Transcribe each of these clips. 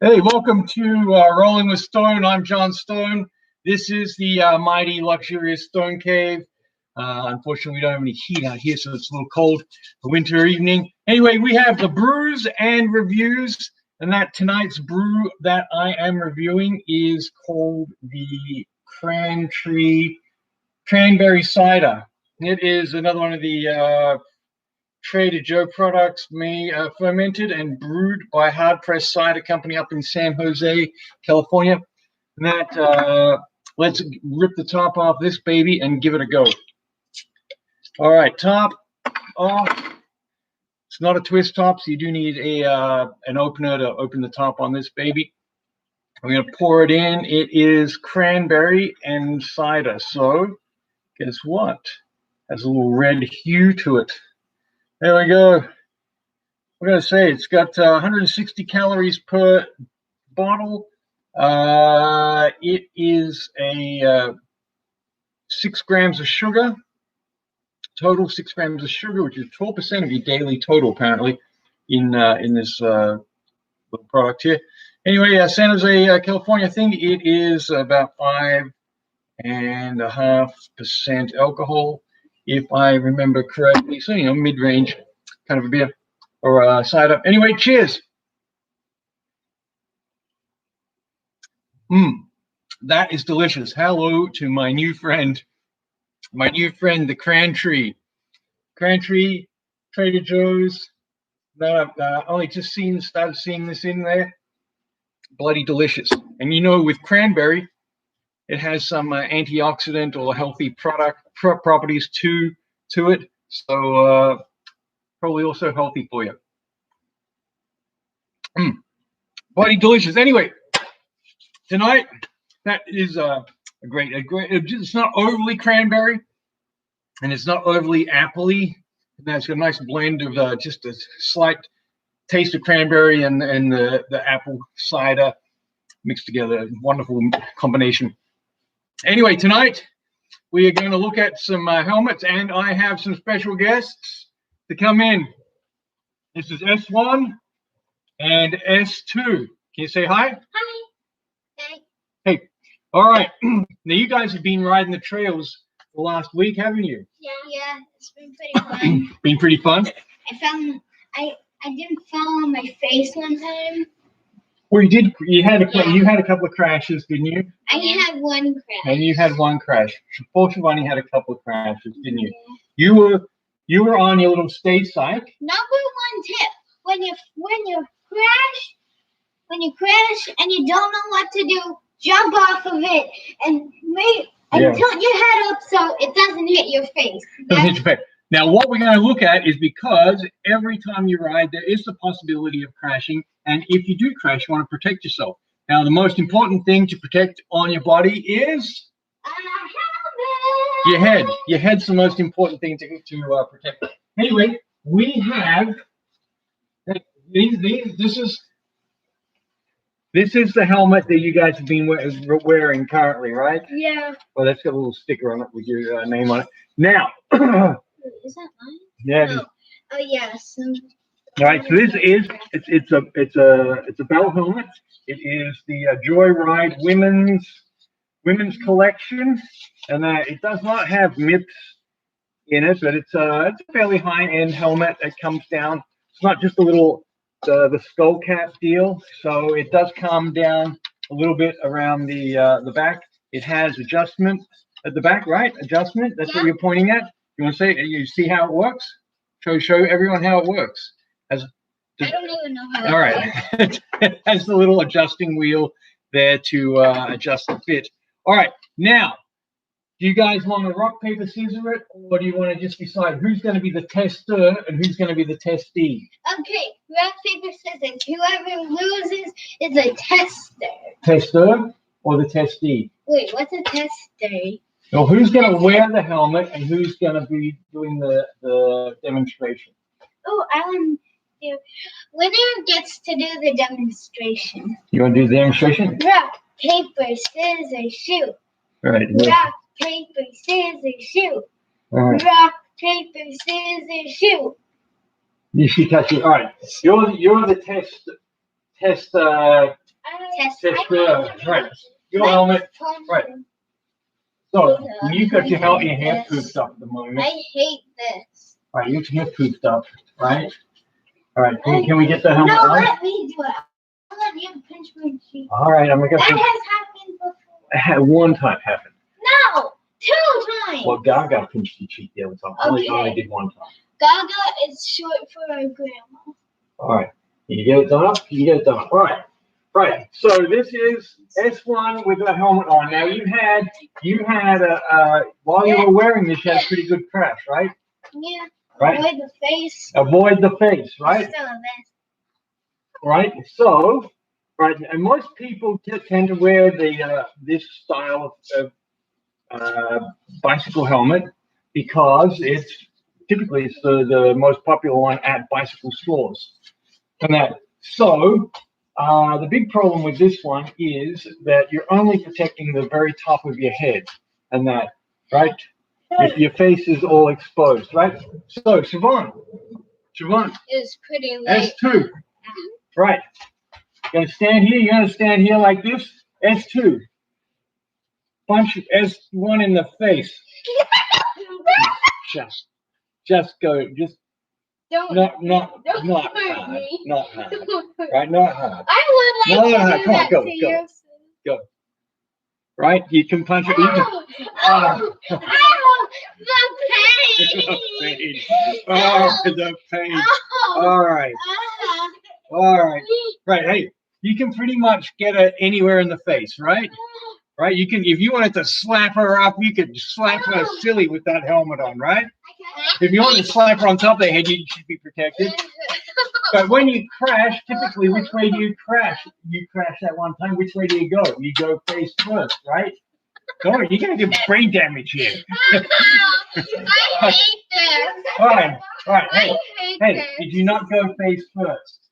Hey, welcome to Rolling with Stone. I'm John Stone. This is the mighty, luxurious Stone Cave. Unfortunately, we don't have any heat out here, so it's a little cold. A winter evening. Anyway, we have the Brews and Reviews, and that tonight's brew that I am reviewing is called the Cranberry Cider. It is another one of the Trader Joe products, fermented and brewed by Hard Press Cider Company up in San Jose, California. And that, let's rip the top off this baby and give it a go. All right, top off. It's not a twist top, so you do need an opener to open the top on this baby. I'm going to pour it in. It is cranberry and cider. So guess what? Has a little red hue to it. There we go. We're going to say it's got 160 calories per bottle. It is a 6 grams of sugar, total 6 grams of sugar, which is 12% of your daily total, apparently, in this little product here. Anyway, San Jose, California thing, it is about 5.5% alcohol, if I remember correctly. So, mid-range kind of a beer or cider. Anyway, cheers. That is delicious. Hello to my new friend, the Crantree. Crantree, Trader Joe's. That I've only just started seeing this in there. Bloody delicious. And with cranberry, it has some antioxidant or healthy properties to it. So probably also healthy for you. Bloody delicious. Anyway, tonight, that is a great. It's not overly cranberry, and it's not overly appley. That's a nice blend of just a slight taste of cranberry and the apple cider mixed together. Wonderful combination. Anyway, tonight we are going to look at some helmets, and I have some special guests to come in. This is S1 and S2. Can you say hi? Hi. Hey. All right. Now you guys have been riding the trails the last week, haven't you? Yeah, it's been pretty fun. Been pretty fun? I didn't fall on my face one time. Well, you did. You had a couple of crashes, didn't you? I had one crash. And you had one crash. Poor Shivani had a couple of crashes, didn't you? Yeah. You were on your little stage cycle. Number one tip: when you crash and you don't know what to do, jump off of it and tilt your head up so it doesn't hit your face. Doesn't hit your face. Now, what we're going to look at is because every time you ride, there is the possibility of crashing. And if you do crash, you want to protect yourself. Now, the most important thing to protect on your body is your head. Your head's the most important thing to protect. Anyway, we have this is the helmet that you guys have been wearing currently, right? Yeah. Well, that's got a little sticker on it with your name on it. Now. Is that mine? Yeah. Oh yes. All right. So this is it's a bell helmet. It is the Joyride women's collection, and it does not have MIPS in it, but it's a fairly high-end helmet that comes down. It's not just a little the skull cap deal, so it does come down a little bit around the back. It has adjustment at the back, right? Adjustment. That's what you're pointing at. You want to say? You see how it works? Show everyone how it works. I don't even know how. All right. It has the little adjusting wheel there to adjust the fit. All right. Now, do you guys want to rock, paper, scissors it, or do you want to just decide who's going to be the tester and who's going to be the testee? Okay, rock, paper, scissors. Whoever loses is a tester. Tester or the testee? Wait, what's a tester? Well, who's going to wear the helmet and who's going to be doing the demonstration? Oh, I want to. Winner gets to do the demonstration. You want to do the demonstration? Rock, paper, scissors, shoot. All right. Rock, paper, scissors, shoot. All right. Rock, paper, scissors, shoot. You should touch it. All right. You're the test Right. Your helmet. Right. So you've got your hair poofed up at the moment. I hate this. Right, your hair poofed up, right? All right, can we get the helmet on? No, let me do it. I'll let you pinch my cheek. All right, I'm gonna go. That has happened before. It had one time happen. No, 2 times. Well, Gaga pinched your cheek the other time. Okay. Only did one time. Gaga is short for my grandma. All right, you get it done up. You get it done up. All right, right. So this is S1 with the helmet on. Now you had while you were wearing this, you had a pretty good crash, right? Yeah. Right. Avoid the face. Avoid the face, right? Still a mess. Right. So, right, and most people tend to wear this style of bicycle helmet because it's typically the most popular one at bicycle stores. And so the big problem with this one is that you're only protecting the very top of your head, and that, right? If your face is all exposed, right? So Siobhan, It's pretty late. S2, right? You're gonna stand here. You're gonna stand here like this. S2. Punch S1 in the face. Just go. Just don't not hurt hard. me. Not hard. Right? Not hard. I would like to do Come on, that go. you. Go. Right? You can punch it. Oh, the pain. Oh, the pain. Oh. All right. All right. Right. Hey, you can pretty much get it anywhere in the face, right? Right. You can, if you wanted to slap her up, you could slap her silly with that helmet on, right? If you wanted to slap her on top of the head, you should be protected. But when you crash, typically, which way do you crash? You crash that one time. Which way do you go? You go face first, right? Oh, you're gonna get brain damage here. I hate this. All right. Hey, I hate hey, this. did you not go face first?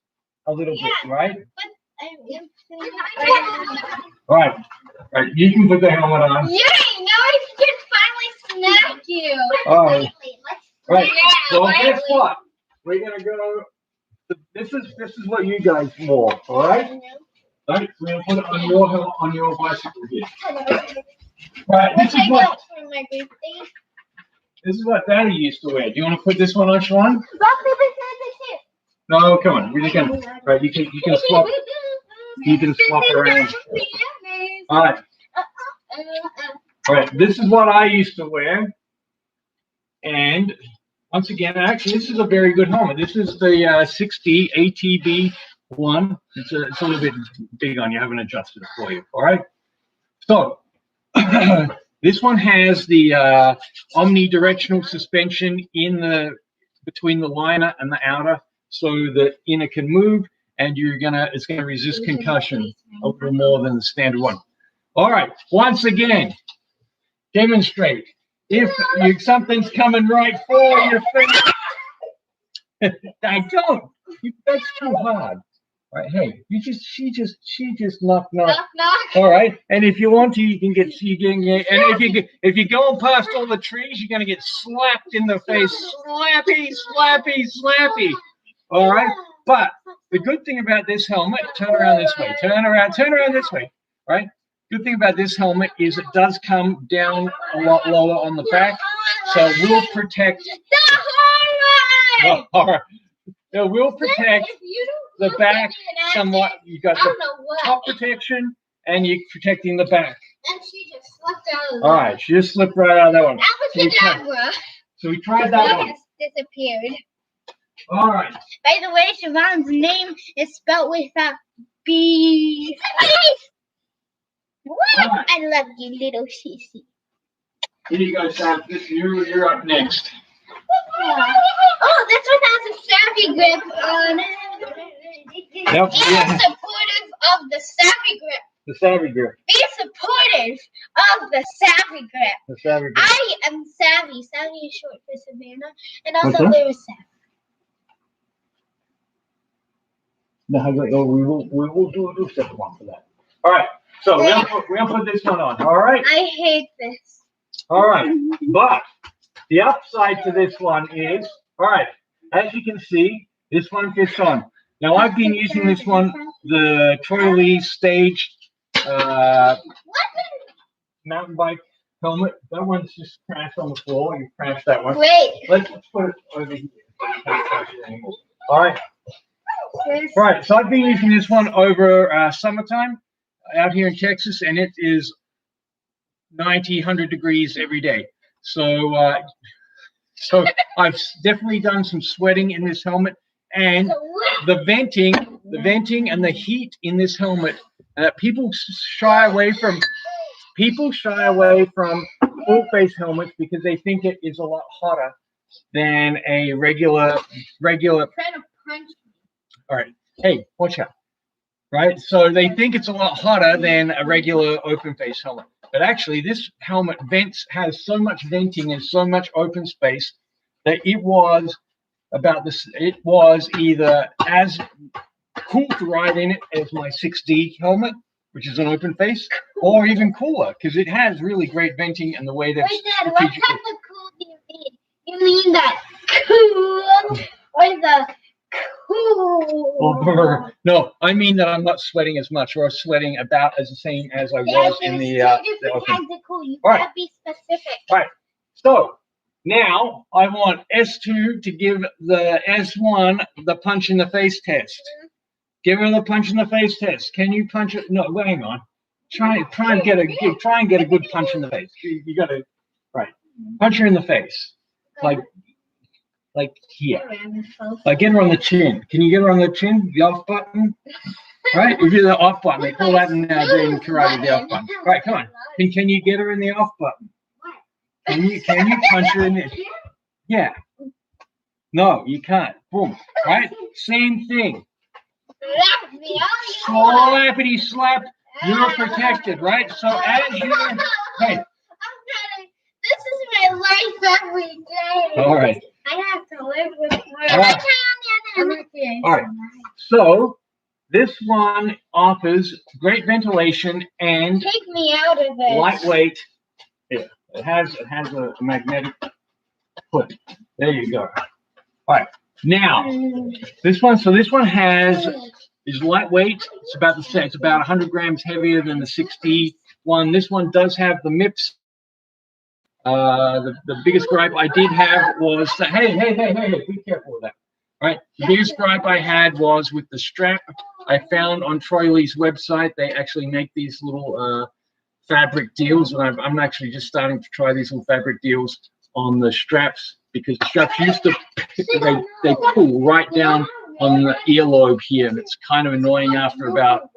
A little bit, right? All right. Right. You can put the helmet on. Yay! Now I can finally smack you. All right. Right. Yeah, So lightly. guess what? We're gonna go. This is what you guys wore. All right. Right. We're gonna put it on your helmet on your bicycle here. Right. This is what. For my birthday. This is what Daddy used to wear. Do you want to put this one on, Sean? Rock, paper, scissors, No, come on. We're gonna. Right. You can swap. You can swap around. All right. All right. This is what I used to wear. And once again, actually, this is a very good helmet. This is the 60 ATB one. It's a little bit big on you. I haven't adjusted it for you. All right. So this one has the omnidirectional suspension between the liner and the outer, so the inner can move, and it's gonna resist concussion a little more than the standard one. All right. Once again, demonstrate. If something's coming right for your face, I don't. That's too hard. All right. Hey, she just knock. Knock, knock. All right. And if you want to, you can get. And if you're going past all the trees, you're gonna get slapped in the face. Slappy. All right. But the good thing about this helmet, turn around this way. Turn around this way. Right. Good thing about this helmet is it does come down a lot lower on the back, so it will protect. All right. It will protect the back somewhat. You got the top protection, and you're protecting the back. And she just slipped out of All right, she just slipped right out of that one. Abracadabra. So we tried that one. Disappeared. All right. By the way, Siobhan's name is spelled with a B. What? Right. I love you, little sissy. Here you go, Sam. You're up next. Oh, this one has a savvy grip on it. Yep. Be Yeah. supportive of the savvy grip. The savvy grip. Be supportive of the savvy grip. The savvy grip. I am savvy. Savvy is short for Savannah, and also Okay. there is savvy. No, we will do a second one for that. All right. So we're gonna put this one on. All right. I hate this. All right. But the upside to this one is, all right, as you can see, this one fits on. Now I've been using this one the Troy Lee Stage mountain bike helmet. That one's just crashed on the floor. You crashed that one. Wait. Let's put it over here. So you can't crash it anymore. All right. Right. So I've been using this one over summertime out here in Texas, and it is 90, 100 degrees every day. So I've definitely done some sweating in this helmet, and the venting and the heat in this helmet. People shy away from full face helmets because they think it is a lot hotter than a regular. All right. Hey, watch out. Right. So they think it's a lot hotter than a regular open face helmet. But actually, this helmet has so much venting and so much open space that it was either as cool to ride in it as my 6D helmet, which is an open face, or even cooler because it has really great venting and the way that. Wait, Dad, what kind of cool do you mean? You mean that cool or the cool? No, I mean that I'm not sweating as much, or sweating about as the same as I was in the different kinds of cool. You gotta be specific. All right. So now I want S2 to give the S1 the punch in the face test. Give her the punch in the face test. Can you punch it? No, hang on. Try and get a good punch in the face. You got to punch her in the face, like here. Like get her on the chin. Can you get her on the chin? The off button. Right? If you're the off button, they call that in karate the off button. Right, come on. Can you get her in the off button? Can you punch her in there? Yeah. No, you can't. Boom. Right? Same thing. Slappity slap. You're protected, right? So as you hey. This is my life every day. All right. I have to live with her. All right. So this one offers great ventilation and take me out of it. Lightweight. Yeah, it has a magnetic foot. There you go. All right. Now this one is lightweight. It's about the same. It's about 100 grams heavier than the 6D one. This one does have the MIPS. The biggest gripe I did have was that, hey, be careful with that. All right. The biggest gripe I had was with the strap. I found on Troy Lee's website, they actually make these little fabric deals, and I'm actually just starting to try these little fabric deals on the straps because the straps used to they pull right down on the earlobe here, and it's kind of annoying after about.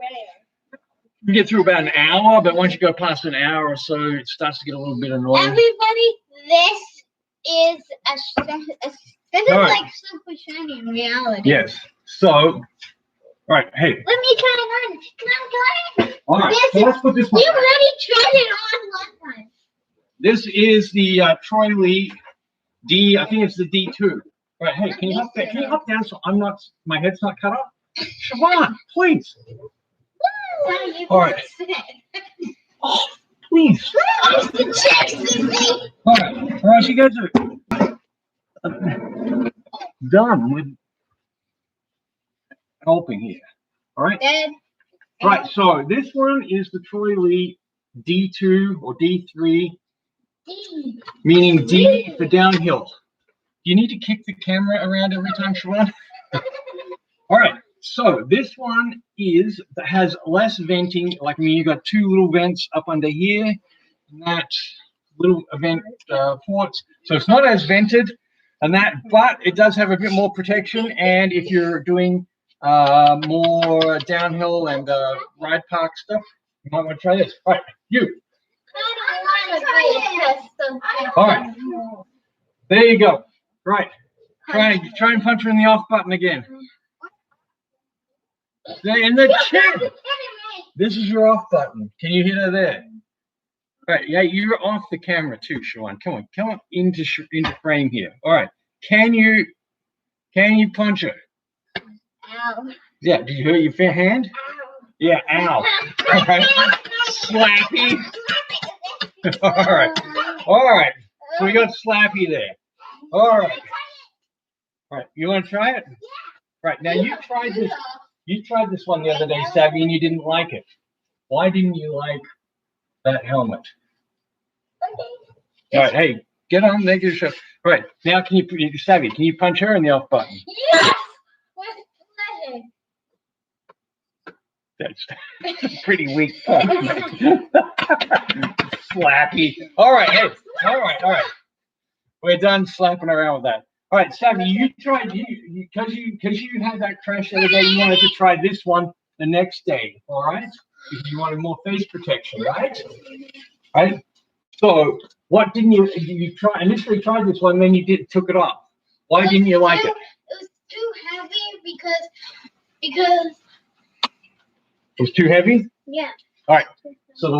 You get through about an hour, but once you go past an hour or so, it starts to get a little bit annoying. Everybody, this is like super shiny in reality. Yes. So, all right. Hey. Let me try it on. Can I? All right. So let's put this one. You already tried it on one time. This is the Troy Lee D. I think it's the D2. All right. Hey, can you hop down? Can you hop down so my head's not cut off? Siobhan, please. All right. Oh, please. All right, you guys are done with helping here. All right. Right. So this one is the Troy Lee D2 or D3, meaning D for downhill. Do you need to kick the camera around every time, Siobhan? All right. So this one has less venting. Like you got two little vents up under here, and that little vent ports. So it's not as vented, but it does have a bit more protection. And if you're doing more downhill and ride park stuff, you might want to try this. All right, you. All right, there you go. Right, try and punch her in the off button again. In the chin. This is your off button. Can you hit her there? All right. Yeah, you're off the camera too, Siobhan. Come on into frame here. All right. Can you punch her? Ow. Yeah. Did you hurt your hand? Ow. Yeah. Ow. All right. Slappy. All right. So we got Slappy there. All right. You want to try it? Yeah. Right. Now you tried this. you tried this one the other day, Savvy, and you didn't like it. Why didn't you like that helmet? All right, hey, get on, make your show. All right, now Savvy, can you punch her in the off button? Yes! With pleasure. That's pretty weak punch. Slappy. All right, hey, all right. We're done slapping around with that. All right, Savvy, you tried because you had that crash the other day. You wanted to try this one the next day. All right, because you wanted more face protection, right? Right. So, what didn't you initially tried this one, then you took it off? Why didn't you like it? It was too heavy because It was too heavy? yeah. All right. So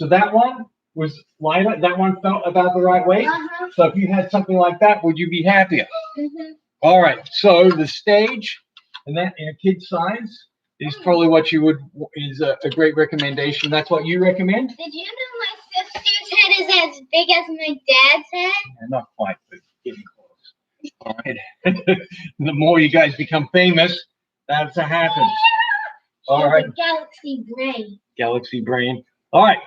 that one was lighter. That one felt about the right weight. So if you had something like that, would you be happier? All right. So the stage and that in a kid size is probably what is a great recommendation. That's what you recommend? Did you know my sister's head is as big as my dad's head? Yeah, not quite, but getting close. All right. The more you guys become famous, that's what happens. All right. Galaxy brain. Galaxy brain. All right.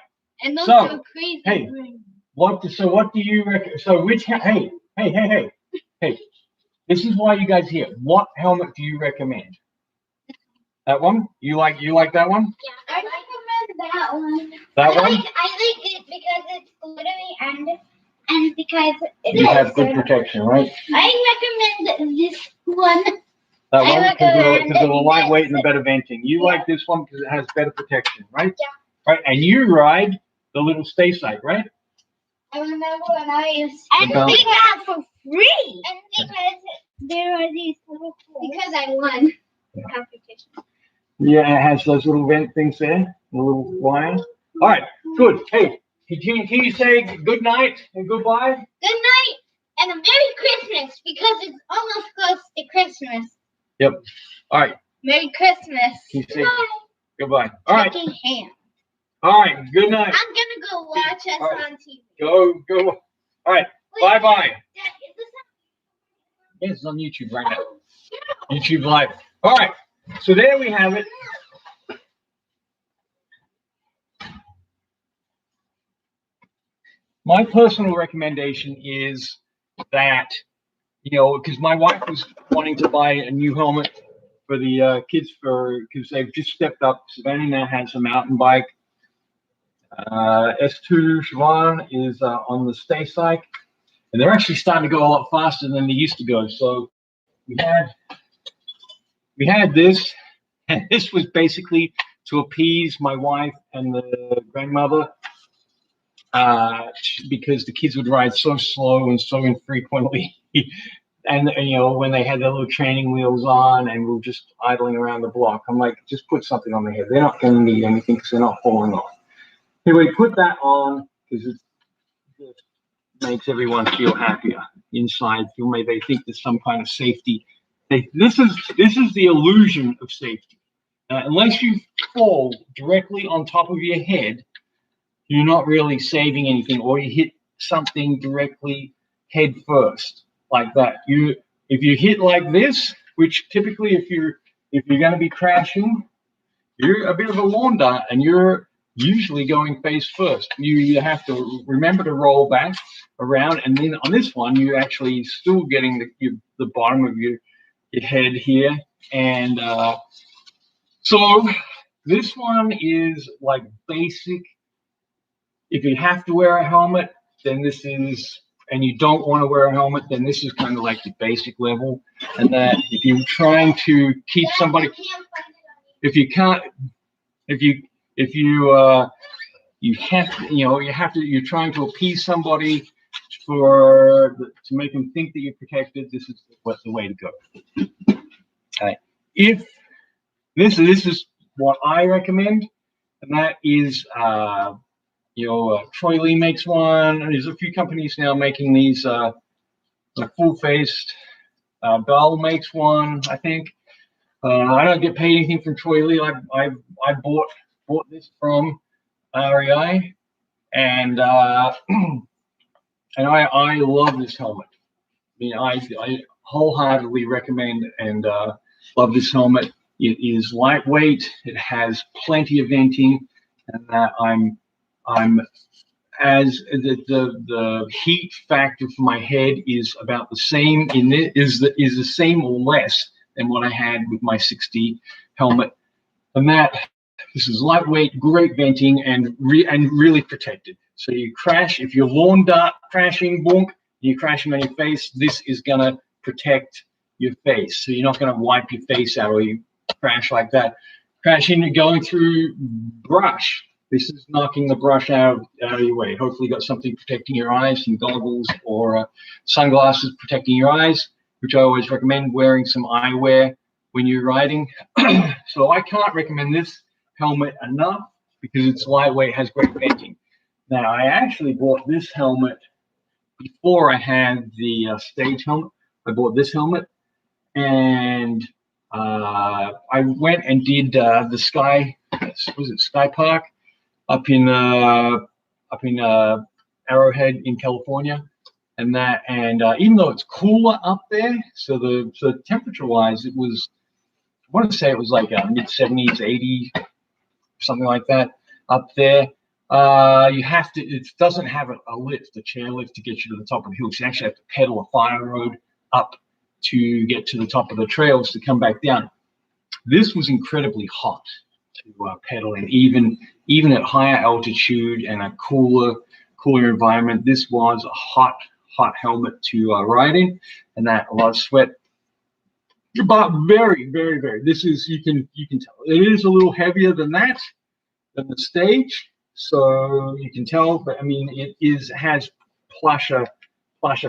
And those are crazy brains. What do you reckon? So hey. This is why you guys here. What helmet do you recommend? That one? You like that one? Yeah, I recommend that one. That one? I like it because it's glittery and because you have good protection, right? I recommend this one. That one because of the lightweight and the better venting. You like this one because it has better protection, right? Yeah. Right, and you ride the little stay sight, right? I remember when I used and they got for free. And because there are these little holes. Because I won the competition. Yeah, it has those little vent things there, the little wire. All right, good. Hey, can you say good night and goodbye? Good night and a Merry Christmas because it's almost close to Christmas. Yep. All right. Merry Christmas. Can you say goodbye? All right. Shaking hands. All right. Good night. I'm gonna go watch us on TV. Go. All right. Bye. Dad, is this Yes, it's on YouTube right now. YouTube Live. All right. So there we have it. My personal recommendation is that, because my wife was wanting to buy a new helmet for the kids because they've just stepped up. Savannah now has a mountain bike. S2 Siobhan is on the stay cycle, and they're actually starting to go a lot faster than they used to go. So we had this, and this was basically to appease my wife and the grandmother because the kids would ride so slow and so infrequently. And when they had their little training wheels on and we were just idling around the block, I'm like, just put something on their head. They're not going to need anything because they're not falling off. Anyway, put that on because it makes everyone feel happier inside. They think there's some kind of safety. This is the illusion of safety. Unless you fall directly on top of your head, you're not really saving anything, or you hit something directly head first like that. If you hit like this, which typically if you're going to be crashing, you're a bit of a lawn dart and you're usually going face first. You have to remember to roll back around, and then on this one you're actually still getting the bottom of your head here. And so this one is like basic. If you have to wear a helmet, then this is, and you don't want to wear a helmet, then this is kind of like the basic level. And that if you're trying to keep somebody, you're trying to appease somebody to make them think that you're protected, this is the way to go. Okay. If this is what I recommend, and that is Troy Lee makes one. There's a few companies now making these full-faced. Bell makes one, I think. I don't get paid anything from Troy Lee. I bought this from REI, and I love this helmet. I wholeheartedly recommend and love this helmet. It is lightweight. It has plenty of venting, and that I'm as the heat factor for my head is about the same in it is the same or less than what I had with my 60 helmet. And that this is lightweight, great venting, and really protected. So you crash if you're lawn dart crashing, bonk, you're crashing on your face. This is gonna protect your face, so you're not gonna wipe your face out or you crash like that. Crashing and going through brush. This is knocking the brush out of your way. Hopefully, you got something protecting your eyes, some goggles or sunglasses protecting your eyes, which I always recommend wearing some eyewear when you're riding. So I can't recommend this helmet enough because it's lightweight, has great venting. Now, I actually bought this helmet before I had the stage helmet. I bought this helmet, and I went and did the Sky Park up in Arrowhead in California, and even though it's cooler up there, so temperature wise, it was, I want to say it was like mid 70s, 80, something like that up there. You have to. It doesn't have a lift, a chair lift to get you to the top of the hill. So you actually have to pedal a fire road up to get to the top of the trails to come back down. This was incredibly hot to pedal in, even at higher altitude and a cooler environment. This was a hot helmet to ride in, and that a lot of sweat. But very, very, very. This is you can tell it is a little heavier than the stage, so you can tell. But I mean, has plusher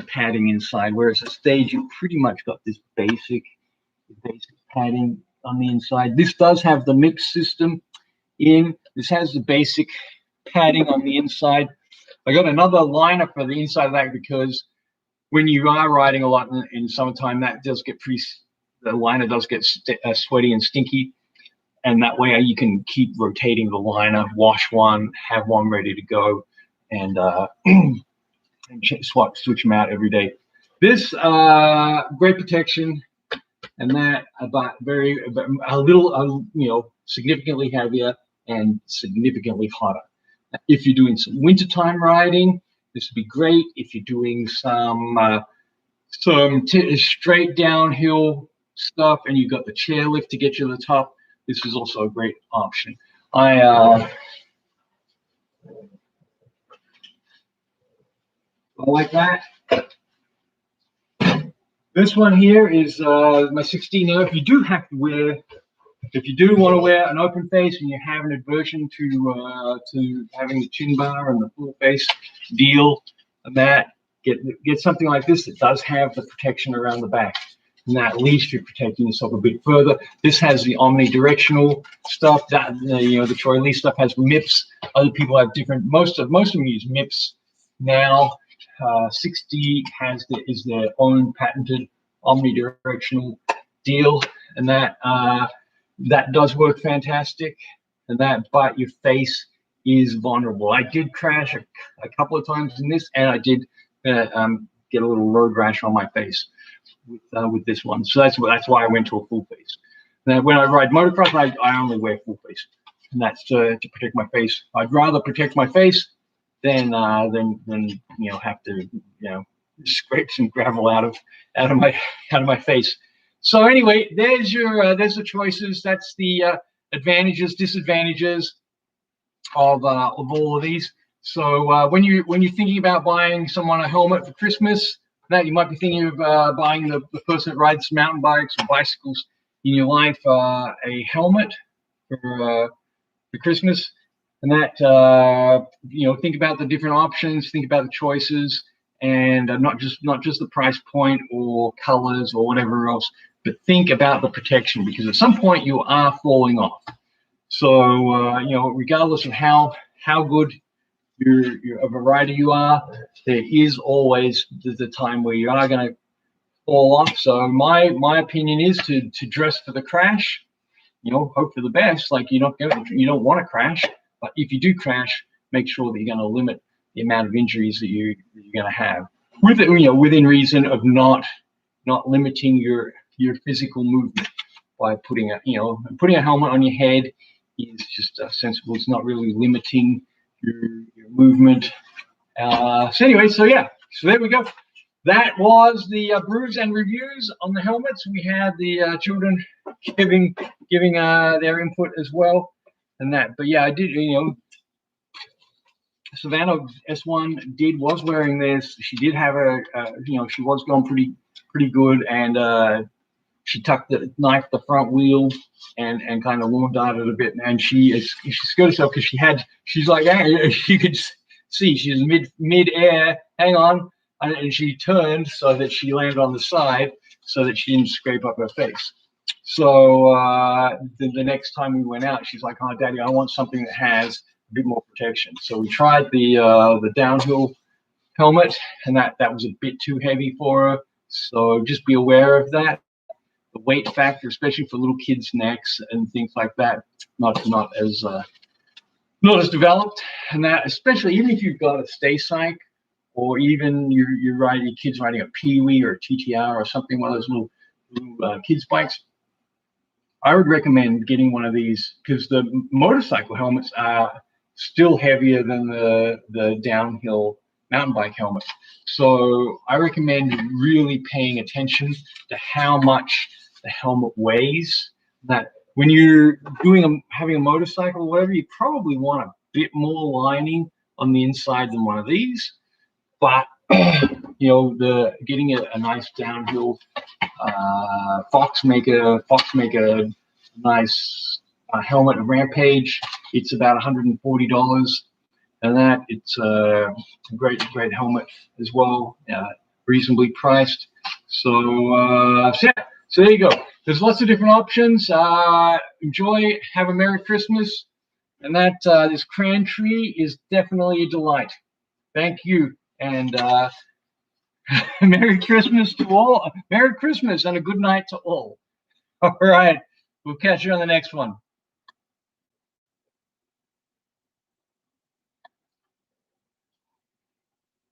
padding inside, whereas the stage you pretty much got this basic padding on the inside. This does have the MIPS system in. This has the basic padding on the inside. I got another liner for the inside of that because when you are riding a lot in summertime, that does get the liner does get sweaty and stinky, and that way you can keep rotating the liner, wash one, have one ready to go, and switch them out every day. This great protection, and that about significantly heavier and significantly hotter. If you're doing some wintertime riding, this would be great. If you're doing some straight downhill stuff and you've got the chairlift to get you to the top, this is also a great option. I like that. This one here is my 16. Now, if you do want to wear an open face and you have an aversion to having the chin bar and the full face deal, and that get something like this that does have the protection around the back. And at least you're protecting yourself a bit further. This has the omnidirectional stuff. That the Troy Lee stuff has MIPS. Other people have different. Most of them use MIPS now. 60 is their own patented omnidirectional deal, and that does work fantastic. But your face is vulnerable. I did crash a couple of times in this, and I did get a little road rash on my face with this one. So that's why I went to a full face. Now, when I ride motocross, I only wear full face, and that's to protect my face. I'd rather protect my face than have to scrape some gravel out of my face. So anyway, there's the choices. That's the advantages, disadvantages of all of these. So when you're thinking about buying someone a helmet for Christmas, that you might be thinking of buying the person that rides mountain bikes or bicycles in your life a helmet for Christmas, and that think about the different options, think about the choices, and not just the price point or colors or whatever else, but think about the protection, because at some point you are falling off. So regardless of how good of a rider you are, there is always the time where you are going to fall off. So my opinion is to dress for the crash. Hope for the best. Like you don't want to crash, but if you do crash, make sure that you're going to limit the amount of injuries that you're going to have, within reason of not limiting your physical movement by putting a helmet on your head is just sensible. It's not really limiting your movement. So anyway, so there we go. That was the brews and reviews on the helmets. We had the children giving their input as well, and that. But yeah, I did. Savannah S1 was wearing this. She did have she was going pretty good, and she tucked the knife the front wheel and kind of lawn darted a bit, and she scared herself because she's like, hey, she could see she's mid air. Hang on. And she turned so that she landed on the side so that she didn't scrape up her face. So the next time we went out, she's like, oh, Daddy, I want something that has a bit more protection. So we tried the downhill helmet, and that was a bit too heavy for her. So just be aware of that. The weight factor, especially for little kids' necks and things like that, not as developed. And that, especially even if you've got a stay cycle, or even your kids riding a Pee-wee or a TTR or something, one of those little kids bikes, I would recommend getting one of these because the motorcycle helmets are still heavier than the downhill mountain bike helmet. So I recommend really paying attention to how much the helmet weighs. That when you're having a motorcycle or whatever, you probably want a bit more lining on the inside than one of these. But getting a nice downhill Fox make a nice helmet, a Rampage. It's about $140, and that it's a great helmet as well, reasonably priced. So there you go. There's lots of different options. Enjoy. Have a Merry Christmas, and that this Crantree is definitely a delight. Thank you. And Merry Christmas to all. Merry Christmas and a good night to all. All right. We'll catch you on the next one.